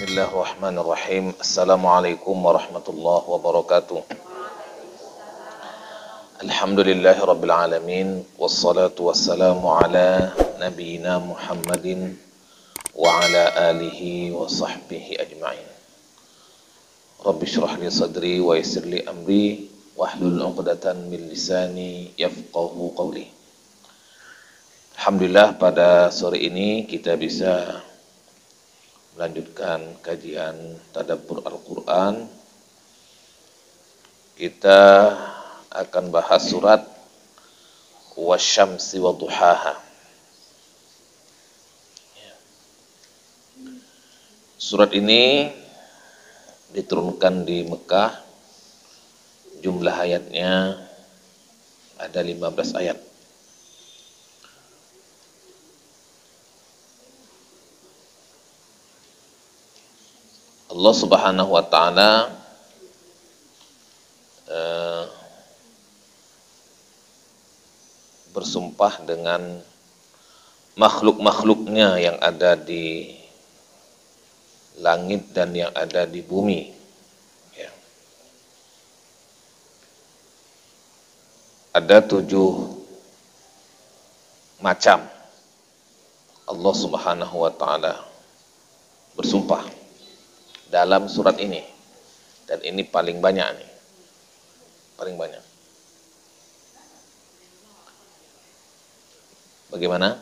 Bismillahirrahmanirrahim. Assalamualaikum warahmatullahi wabarakatuh. Alhamdulillahirabbil alamin wassalatu wassalamu ala nabiyyina Muhammadin wa ala alihi wa sahbihi ajma'in. Rabbi shrah li sadri wa yassir li amri wahlul 'uqdatam min lisani yafqahu qawli. Alhamdulillah pada sore ini kita bisa melanjutkan kajian tadabbur Al-Quran. Kita akan bahas surat Wasyamsi wa duhaha. Surat ini diturunkan di Mekah. Jumlah ayatnya ada 15 ayat. Allah Subhanahu wa ta'ala bersumpah dengan makhluk-makhluknya yang ada di langit dan yang ada di bumi. Ya. Ada 7 macam Allah Subhanahu wa ta'ala bersumpah dalam surat ini, dan ini paling banyak nih, paling banyak. Bagaimana?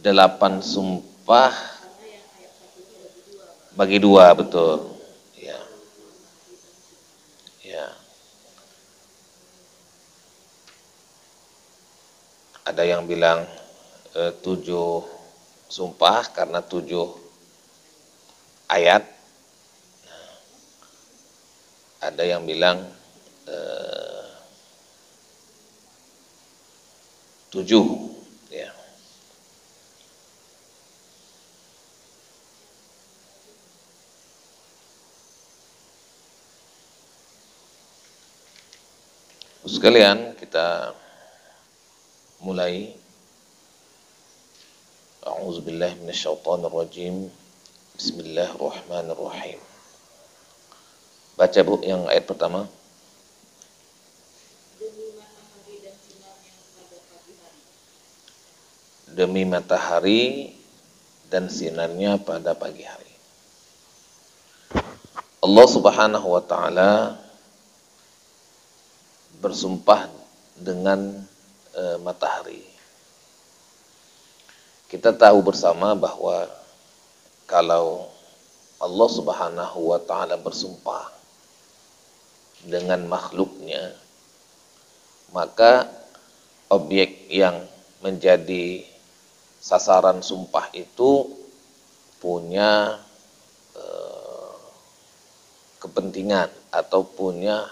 8 sumpah bagi 2, betul. Ya. Ya. Ada yang bilang 7 sumpah karena 7 ayat. Ada yang bilang 7, ya. Sekalian kita mulai. A'udzubillahi minasyaitonirrajim. Bismillahirrahmanirrahim. Baca Bu yang ayat pertama. Demi matahari dan sinarnya pada pagi hari. Allah Subhanahu wa ta'ala bersumpah dengan matahari. Kita tahu bersama bahwa kalau Allah Subhanahu wa ta'ala bersumpah dengan makhluknya, maka objek yang menjadi sasaran sumpah itu punya kepentingan atau punya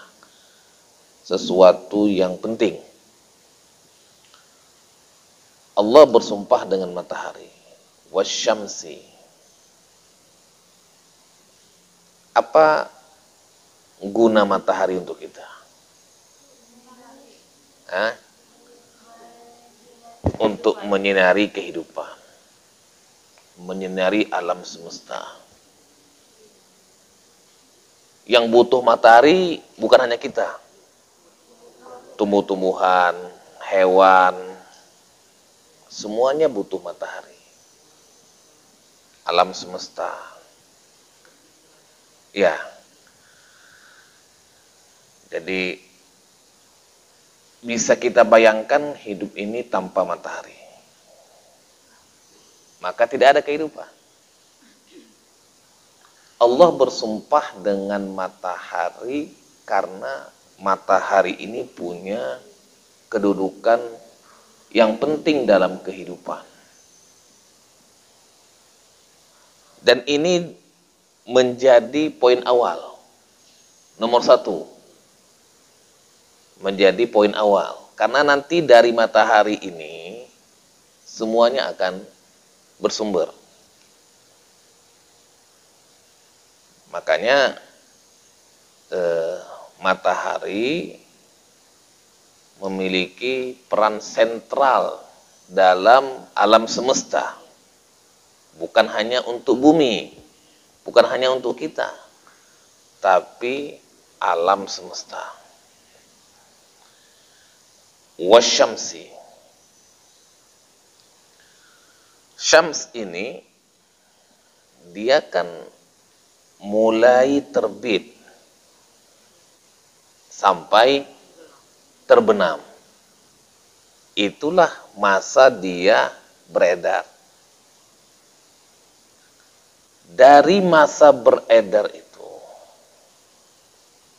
sesuatu yang penting. Allah bersumpah dengan matahari. Wasyamsi. Apa guna matahari untuk kita? Hah? Untuk menyinari kehidupan. Menyinari alam semesta. Yang butuh matahari bukan hanya kita. Tumbuh-tumbuhan, hewan, semuanya butuh matahari. Alam semesta. Ya. Jadi bisa kita bayangkan hidup ini tanpa matahari. Maka tidak ada kehidupan. Allah bersumpah dengan matahari karena matahari ini punya kedudukan yang penting dalam kehidupan. Dan ini menjadi poin awal. Nomor 1. Menjadi poin awal. Karena nanti dari matahari ini semuanya akan bersumber. Makanya matahari memiliki peran sentral dalam alam semesta. Bukan hanya untuk bumi, bukan hanya untuk kita, tapi alam semesta. Wasyamsi. Syams ini dia kan mulai terbit sampai terbenam. Itulah masa dia beredar. Dari masa beredar itu,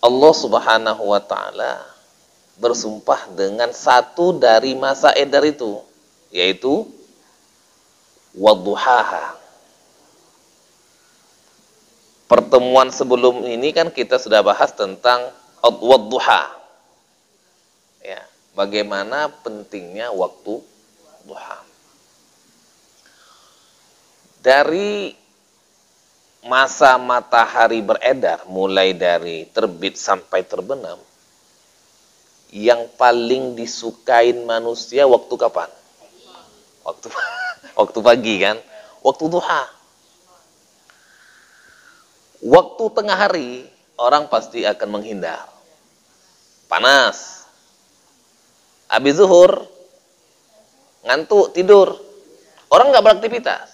Allah Subhanahu wa ta'ala bersumpah dengan satu dari masa edar itu, yaitu wadduhaha. Pertemuan sebelum ini kan kita sudah bahas tentang wadduha. Ya, bagaimana pentingnya waktu duha. Dari masa matahari beredar, mulai dari terbit sampai terbenam, yang paling disukain manusia waktu kapan? Waktu pagi kan? Waktu duha. Waktu tengah hari, orang pasti akan menghindar. Panas. Habis zuhur, ngantuk, tidur. Orang nggak beraktivitas.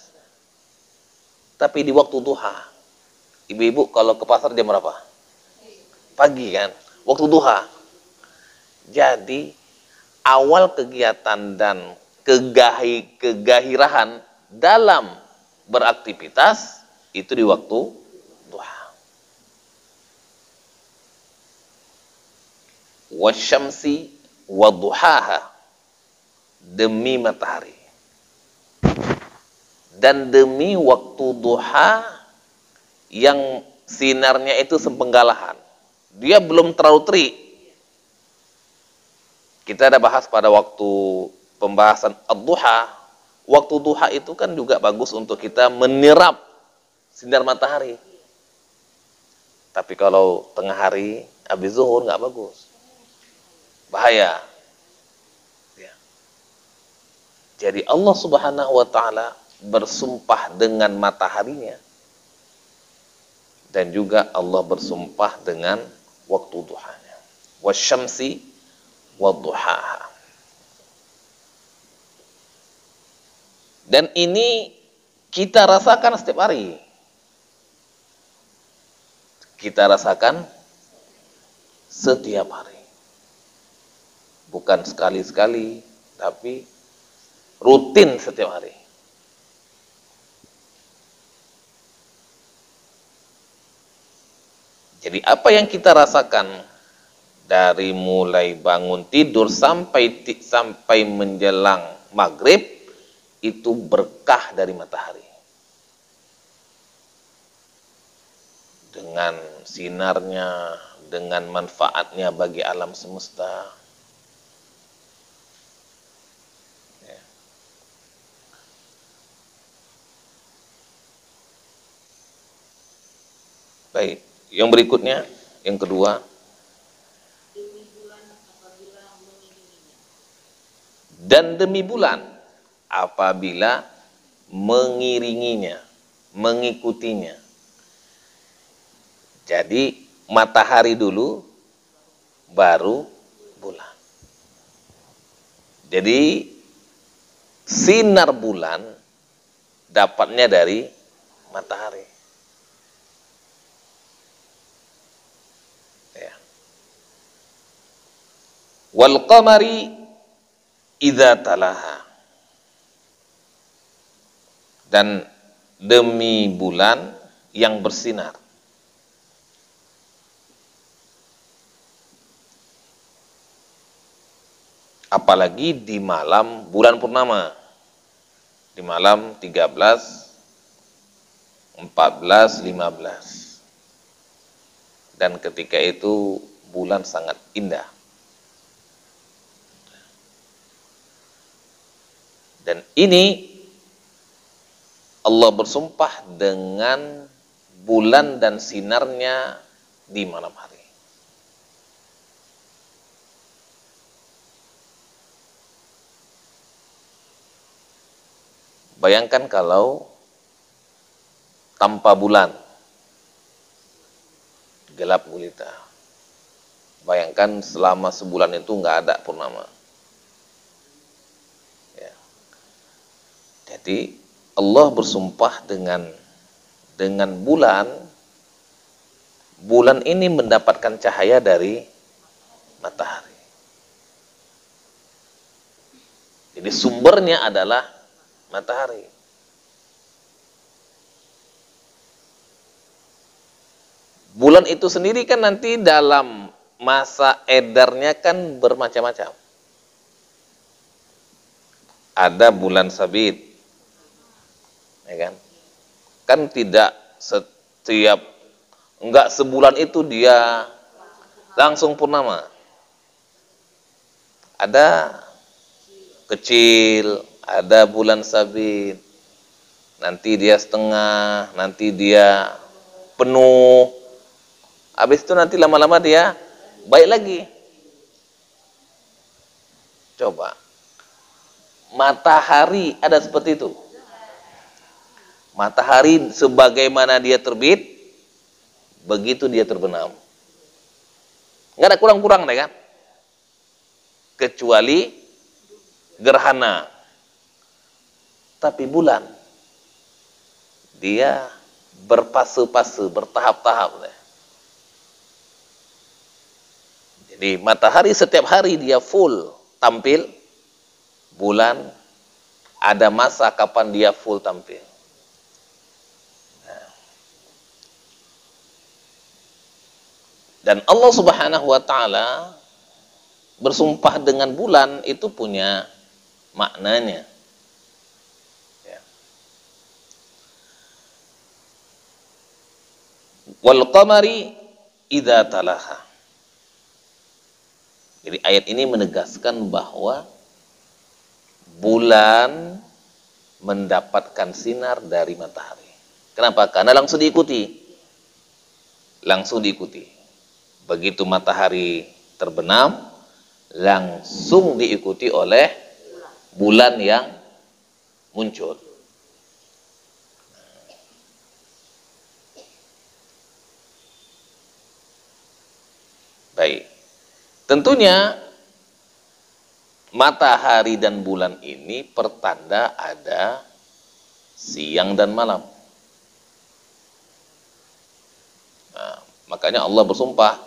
Tapi di waktu duha, ibu-ibu kalau ke pasar jam berapa? Pagi kan? Waktu duha. Jadi, awal kegiatan dan kegahirahan dalam beraktivitas itu di waktu duha. Wasyamsi wadduhaha, demi matahari. Dan demi waktu duha yang sinarnya itu sepenggalahan. Dia belum terlalu terik. Kita ada bahas pada waktu pembahasan ad-duha. Waktu duha itu kan juga bagus untuk kita menyerap sinar matahari. Tapi kalau tengah hari, habis zuhur nggak bagus. Bahaya. Ya. Jadi Allah Subhanahu wa ta'ala bersumpah dengan mataharinya, dan juga Allah bersumpah dengan waktu duhanya. Wasyamsi wadduhaha. Dan ini kita rasakan setiap hari. Kita rasakan setiap hari. Bukan sekali-sekali, tapi rutin setiap hari. Jadi apa yang kita rasakan dari mulai bangun tidur sampai menjelang maghrib itu berkah dari matahari. Dengan sinarnya, dengan manfaatnya bagi alam semesta. Ya. Baik. Yang berikutnya, yang kedua, dan demi bulan apabila mengiringinya, mengikutinya. Jadi matahari dulu, baru bulan. Jadi sinar bulan dapatnya dari matahari. Wal qamari idza talaha, dan demi bulan yang bersinar. Apalagi di malam bulan purnama, di malam 13, 14, 15. Dan ketika itu bulan sangat indah. Dan ini Allah bersumpah dengan bulan dan sinarnya di malam hari. Bayangkan kalau tanpa bulan, gelap gulita. Bayangkan selama sebulan itu nggak ada purnama. Ya. Jadi Allah bersumpah dengan bulan. Bulan ini mendapatkan cahaya dari matahari. Jadi sumbernya adalah matahari. Bulan itu sendiri kan nanti dalam masa edarnya kan bermacam-macam. Ada bulan sabit, ya kan? Kan tidak setiap, enggak sebulan itu dia langsung purnama. Ada kecil, ada bulan sabit, nanti dia setengah, nanti dia penuh. Habis itu nanti lama-lama dia baik lagi. Coba. Matahari ada seperti itu. Matahari sebagaimana dia terbit, begitu dia terbenam. Nggak ada kurang-kurang deh kan? Kecuali gerhana. Tapi bulan, dia berfase-fase, bertahap-tahap deh. Jadi matahari setiap hari dia full tampil, bulan ada masa kapan dia full tampil. Nah. Dan Allah Subhanahu wa taala bersumpah dengan bulan itu punya maknanya. Ya. Wal qamari idza talaha. Jadi ayat ini menegaskan bahwa bulan mendapatkan sinar dari matahari. Kenapa? Karena langsung diikuti. Langsung diikuti. Begitu matahari terbenam, langsung diikuti oleh bulan yang muncul. Baik. Tentunya matahari dan bulan ini pertanda ada siang dan malam. Nah, makanya Allah bersumpah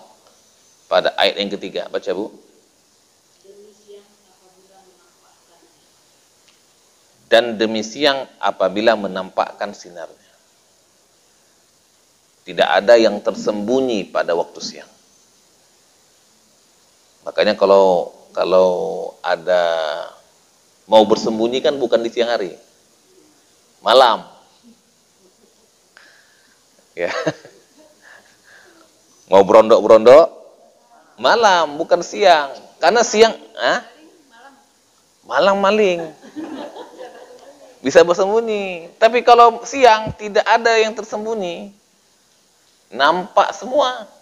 pada ayat yang ketiga. Baca Bu. Dan demi siang apabila menampakkan sinarnya. Tidak ada yang tersembunyi pada waktu siang. Makanya kalau ada mau bersembunyi kan bukan di siang hari, malam. Ya. Mau berondok-berondok malam, bukan siang. Karena siang, malam maling. Bisa bersembunyi. Tapi kalau siang tidak ada yang tersembunyi. Nampak semua.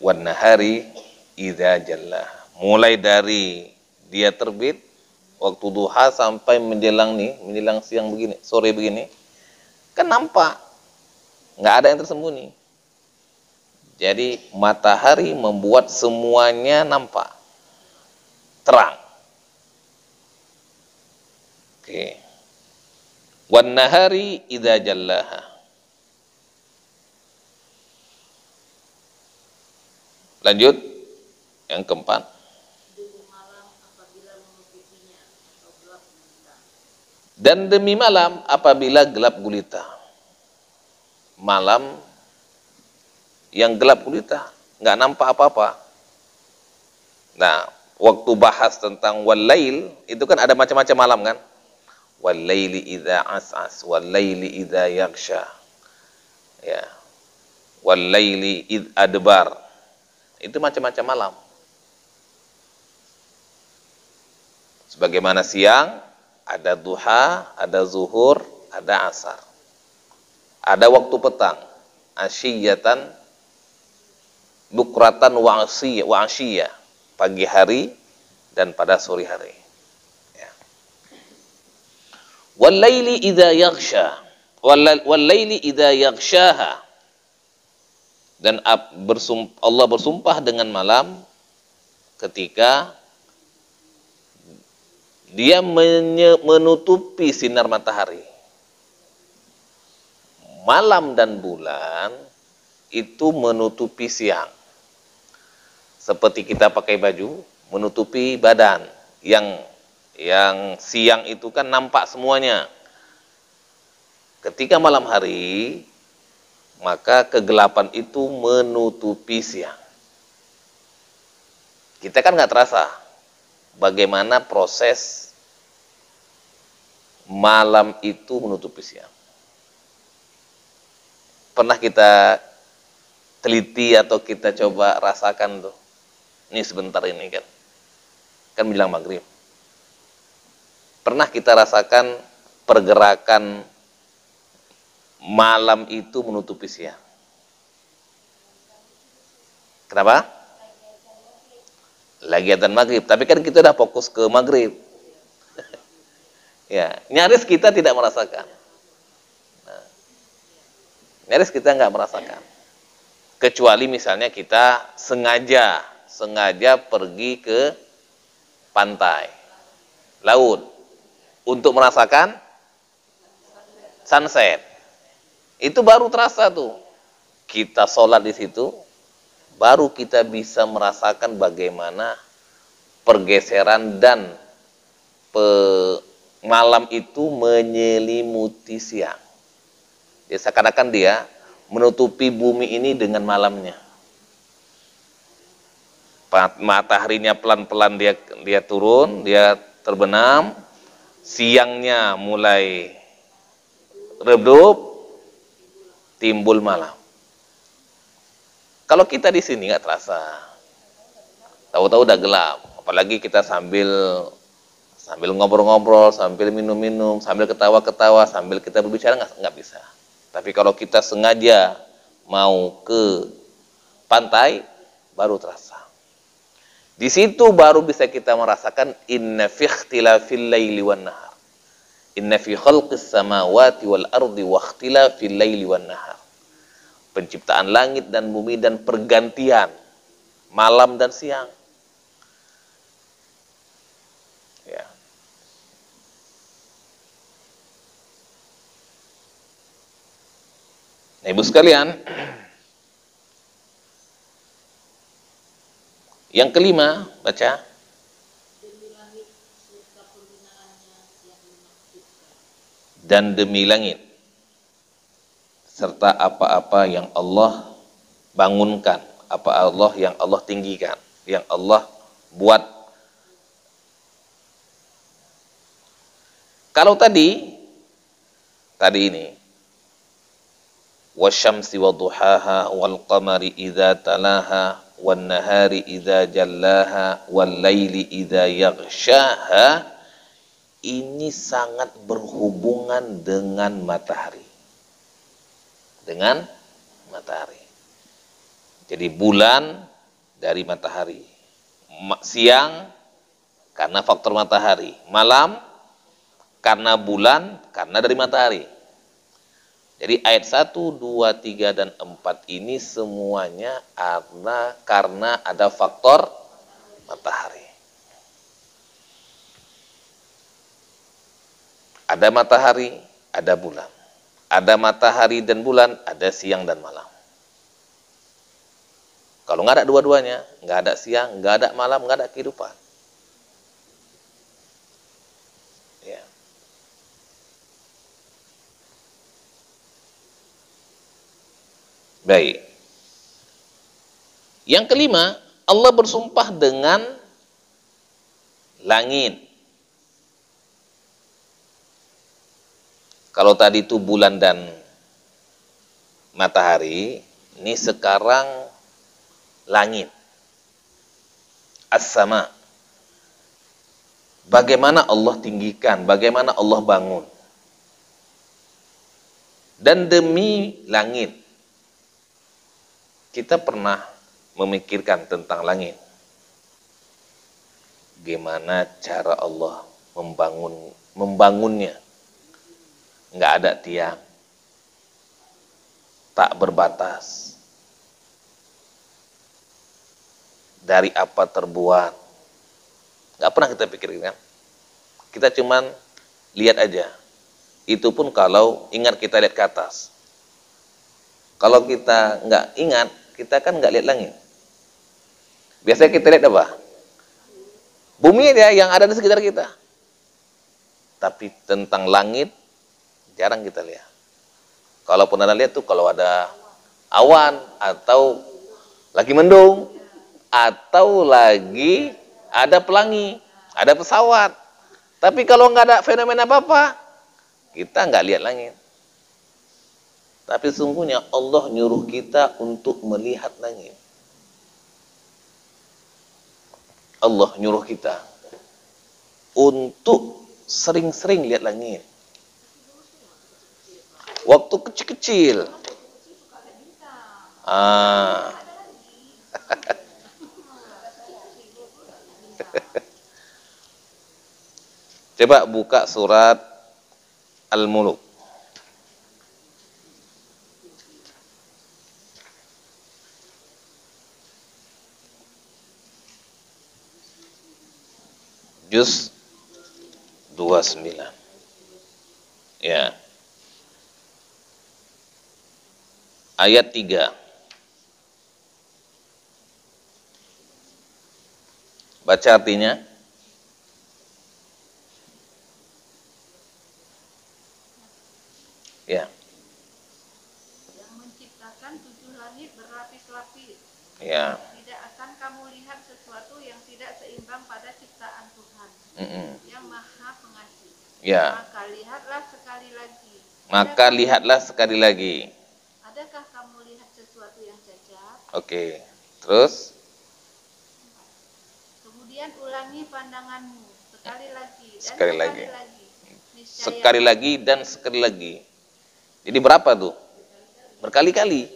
Wan nahari idza jallah. Mulai dari dia terbit waktu duha sampai menjelang siang begini, sore begini, kan nampak. Nggak ada yang tersembunyi. Jadi matahari membuat semuanya nampak. Terang. Oke. Wan nahari idza jallaha. Lanjut, yang keempat. Dan demi malam apabila gelap gulita. Malam yang gelap gulita, nggak nampak apa-apa. Nah, waktu bahas tentang wal-lail, itu kan ada macam-macam malam kan? Wal-laili idza as'as, wal-laili idza yaghsha. Ya. Wal-laili id adbar. Itu macam-macam malam. Sebagaimana siang, ada duha, ada zuhur, ada asar. Ada waktu petang, asyiyatan, bukratan wa asyiyah, pagi hari dan pada sore hari. Ya. Wal-laili idza yaghsha. Wal-laili idza yaghshaha. Dan Allah bersumpah dengan malam ketika dia menutupi sinar matahari. Malam dan bulan itu menutupi siang. Seperti kita pakai baju menutupi badan. Yang siang itu kan nampak semuanya. Ketika malam hari, maka kegelapan itu menutupi siang. Kita kan nggak terasa bagaimana proses malam itu menutupi siang. Pernah kita teliti atau kita coba rasakan tuh. Ini sebentar ini kan bilang maghrib. Pernah kita rasakan pergerakan malam itu menutupi siang. Kenapa? Lagi adzan maghrib, tapi kan kita udah fokus ke maghrib. Ya, nyaris kita tidak merasakan. Nah, nyaris kita nggak merasakan. Kecuali misalnya kita sengaja pergi ke pantai, laut, untuk merasakan sunset. Itu baru terasa tuh. Kita sholat di situ, baru kita bisa merasakan bagaimana pergeseran dan malam itu menyelimuti siang. Jadi seakan-akan dia menutupi bumi ini dengan malamnya. Mataharinya pelan-pelan dia turun, dia terbenam, siangnya mulai redup, timbul malam. Kalau kita di sini nggak terasa, tahu-tahu udah gelap. Apalagi kita sambil ngobrol-ngobrol, sambil minum-minum, sambil ketawa-ketawa, sambil kita berbicara nggak bisa. Tapi kalau kita sengaja mau ke pantai, baru terasa. Di situ baru bisa kita merasakan inna fi ikhtilafil laili wan nahar. Inna fi khalqis samawati wal ardi wa ikhtilafil laili wan nahar. Penciptaan langit dan bumi dan pergantian malam dan siang. Ya. Nah, Ibu sekalian, yang kelima, baca. Dan demi langit serta apa-apa yang Allah bangunkan, yang Allah tinggikan, yang Allah buat. Kalau tadi ini wasyamsi wadduhaha wal qamari idza talaha wan nahari idza jallaha wal laili idza yaghshaha, ini sangat berhubungan dengan matahari. Dengan matahari. Jadi bulan dari matahari. Siang karena faktor matahari. Malam karena bulan, karena dari matahari. Jadi ayat 1, 2, 3, dan 4 ini semuanya karena ada faktor matahari. Ada matahari, ada bulan. Ada matahari dan bulan, ada siang dan malam. Kalau nggak ada dua-duanya, nggak ada siang, nggak ada malam, nggak ada kehidupan. Ya. Baik. Yang kelima, Allah bersumpah dengan langit. Kalau tadi itu bulan dan matahari, ini sekarang langit. As-sama. Bagaimana Allah tinggikan, bagaimana Allah bangun. Dan demi langit, kita pernah memikirkan tentang langit. Gimana cara Allah membangunnya. nggak ada tiang, tak berbatas. Dari apa terbuat, nggak pernah kita pikirkan. Kita cuman lihat aja. Itu pun kalau ingat kita lihat ke atas. Kalau kita nggak ingat, kita kan nggak lihat langit. Biasanya kita lihat apa? Bumi aja yang ada di sekitar kita. Tapi tentang langit, jarang kita lihat. Kalaupun ada lihat tuh kalau ada awan, atau lagi mendung, atau lagi ada pelangi, ada pesawat. Tapi kalau nggak ada fenomena apa-apa, kita nggak lihat langit. Tapi sungguhnya Allah nyuruh kita untuk melihat langit. Allah nyuruh kita untuk sering-sering lihat langit. Waktu kecil-kecil. Coba buka surat Al-Muluk. Juz 29. Ya. Ayat 3. Baca artinya. Ya. Yang menciptakan 7 langit berlapis-lapis. Ya. Tidak akan kamu lihat sesuatu yang tidak seimbang pada ciptaan Tuhan. Yang Maha Pengasih. Ya. Maka lihatlah sekali lagi. Maka lihatlah sekali lagi. Adakah kamu lihat sesuatu yang cacat? Oke. Terus? Kemudian ulangi pandanganmu sekali lagi dan Sekali lagi. Niscaya Sekali lagi dan sekali lagi. Jadi berapa tuh? Berkali-kali.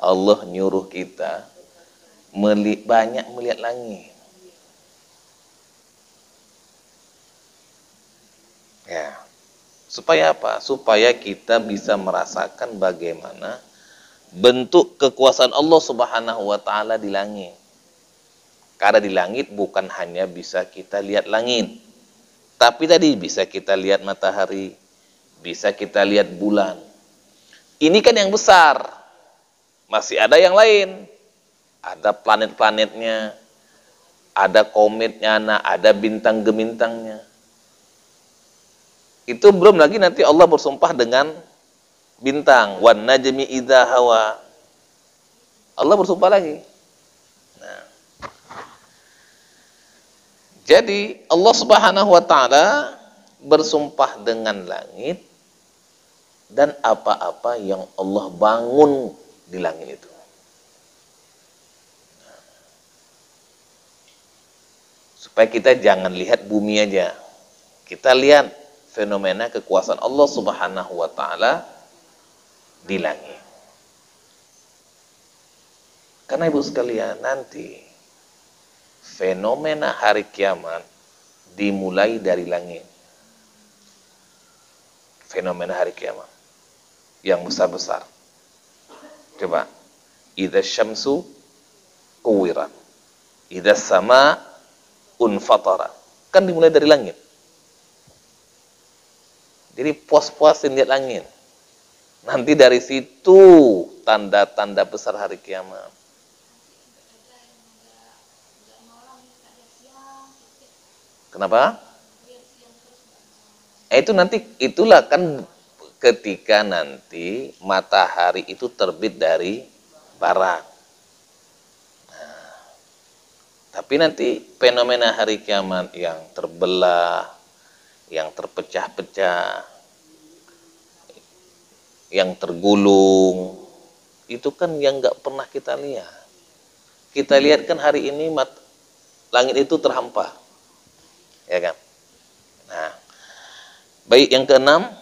Allah nyuruh kita banyak melihat langit. Ya. Supaya apa? Supaya kita bisa merasakan bagaimana bentuk kekuasaan Allah Subhanahu wa taala di langit. Karena di langit bukan hanya bisa kita lihat langit, tapi tadi bisa kita lihat matahari, bisa kita lihat bulan. Ini kan yang besar. Masih ada yang lain. Ada planet-planetnya, ada kometnya, ada bintang gemintangnya. Itu belum lagi nanti Allah bersumpah dengan bintang. Wan najmi idza hawa. Allah bersumpah lagi. Nah. Jadi Allah Subhanahu wa taala bersumpah dengan langit dan apa-apa yang Allah bangun di langit itu. Supaya kita jangan lihat bumi aja. Kita lihat fenomena kekuasaan Allah Subhanahu wa taala di langit. Karena Ibu sekalian, nanti fenomena hari kiamat dimulai dari langit. Fenomena hari kiamat yang besar-besar. Coba, idza syamsu kuwirat, idza sama unfatara. Kan dimulai dari langit. Jadi puas-puasin lihat langit. Nanti dari situ tanda-tanda besar hari kiamat. Kenapa? Itu nanti, itulah kan ketika nanti matahari itu terbit dari barat. Nah, tapi nanti fenomena hari kiamat yang terbelah, yang terpecah-pecah, yang tergulung, itu kan yang nggak pernah kita lihat. Kita lihat kan hari ini langit itu terhampar, ya kan? Nah, baik, yang keenam,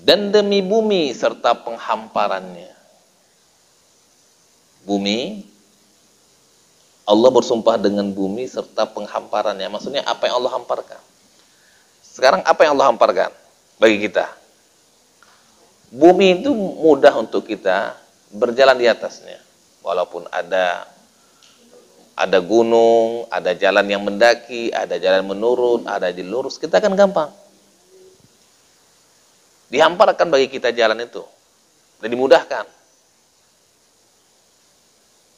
dan demi bumi serta penghamparannya. Bumi Allah bersumpah dengan bumi serta penghamparannya. Maksudnya apa yang Allah hamparkan. Sekarang apa yang Allah hamparkan bagi kita? Bumi itu mudah untuk kita berjalan di atasnya. Walaupun ada gunung, ada jalan yang mendaki, ada jalan menurun, ada di lurus, kita kan gampang. Dihamparkan bagi kita jalan itu dan dimudahkan.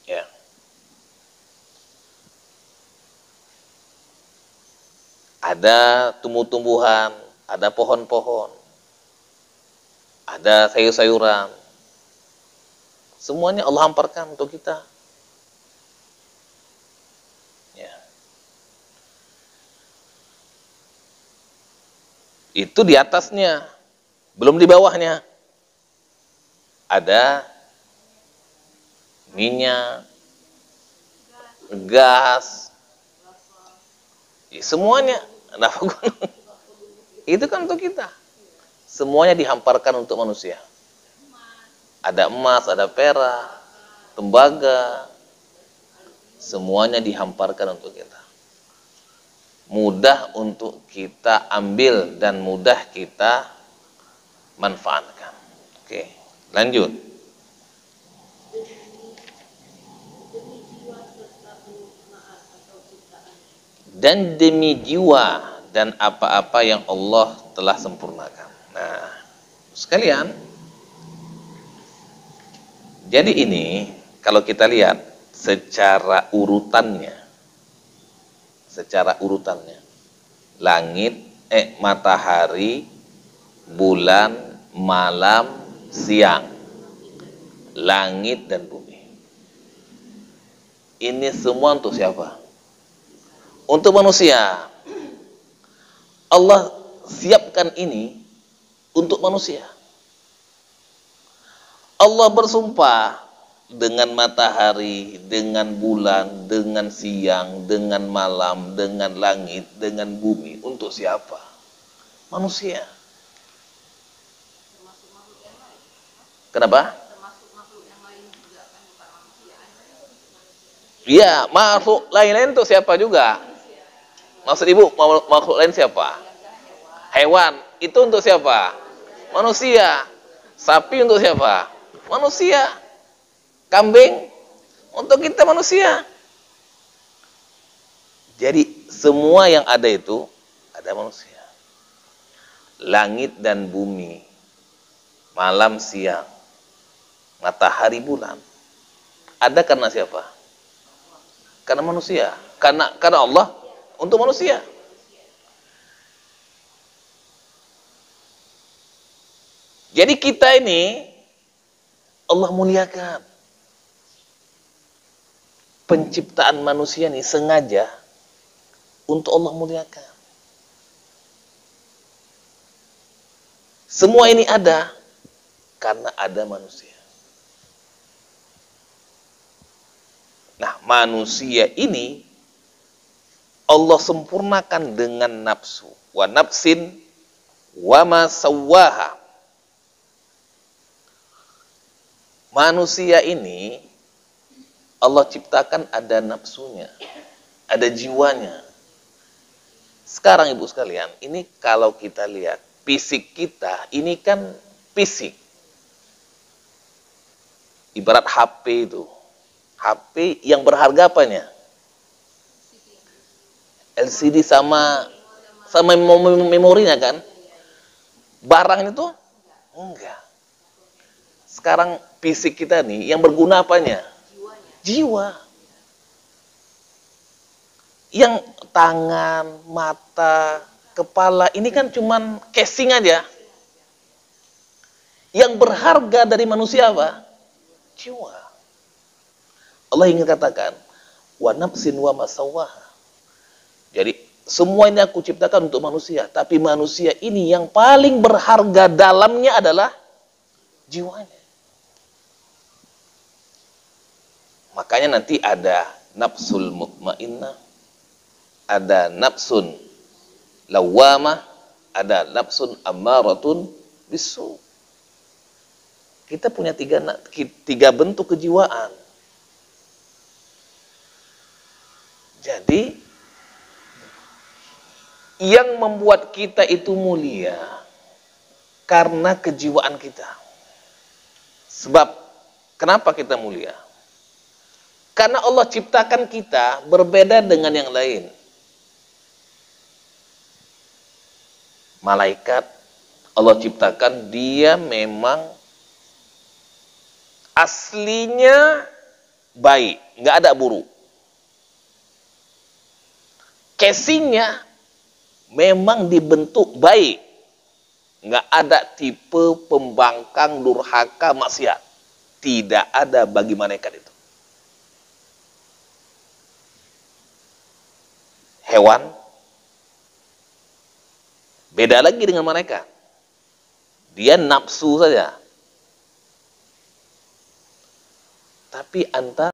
Ya. Ada tumbuh-tumbuhan, ada pohon-pohon, ada sayur-sayuran. Semuanya Allah hamparkan untuk kita. Ya. Itu di atasnya, belum di bawahnya. Ada minyak, gas, semuanya. Itu kan untuk kita. Semuanya dihamparkan untuk manusia. Ada emas, ada perak, tembaga. Semuanya dihamparkan untuk kita. Mudah untuk kita ambil dan mudah kita manfaatkan. Oke, lanjut. Dan demi jiwa dan apa-apa yang Allah telah sempurnakan. Nah, sekalian, jadi ini kalau kita lihat secara urutannya, langit, matahari, bulan, malam, siang, langit dan bumi. Ini semua untuk siapa? Untuk manusia. Allah siapkan ini untuk manusia. Allah bersumpah dengan matahari, dengan bulan, dengan siang, dengan malam, dengan langit, dengan bumi. Untuk siapa? Manusia. Kenapa? Iya, makhluk lain-lain untuk siapa juga? Maksud ibu, makhluk lain siapa? Hewan. Itu untuk siapa? Manusia. Sapi untuk siapa? Manusia. Kambing untuk kita manusia. Jadi semua yang ada itu ada manusia. Langit dan bumi, malam siang, matahari bulan, ada karena siapa? Karena manusia. Karena Allah untuk manusia. Jadi kita ini Allah muliakan. Penciptaan manusia ini sengaja untuk Allah muliakan. Semua ini ada karena ada manusia. Nah, manusia ini Allah sempurnakan dengan nafsu. Wa nafsin wa ma sawwaha. Manusia ini Allah ciptakan ada nafsunya, ada jiwanya. Sekarang ibu sekalian, ini kalau kita lihat fisik kita, ini kan fisik. Ibarat HP itu. HP yang berharga apanya? LCD sama memorinya kan? Barang itu? Enggak. Sekarang fisik kita nih, yang berguna apanya? Jiwa. Yang tangan, mata, kepala, ini kan cuman casing aja. Yang berharga dari manusia apa? Jiwa. Allah ingin katakan, wa nafsin wa masawwaha. Jadi, semua ini aku ciptakan untuk manusia. Tapi manusia ini yang paling berharga dalamnya adalah jiwanya. Makanya nanti ada nafsul mutmainnah, ada nafsun lawamah, ada nafsun ammaratun bisu. Kita punya tiga bentuk kejiwaan. Yang membuat kita itu mulia karena kejiwaan kita. Sebab kenapa kita mulia? Karena Allah ciptakan kita berbeda dengan yang lain. Malaikat Allah ciptakan dia memang aslinya baik, nggak ada buruk. Casingnya memang dibentuk baik, nggak ada tipe pembangkang, durhaka, maksiat. Tidak ada bagi malaikat itu. Hewan beda lagi dengan malaikat. Dia nafsu saja. Tapi antara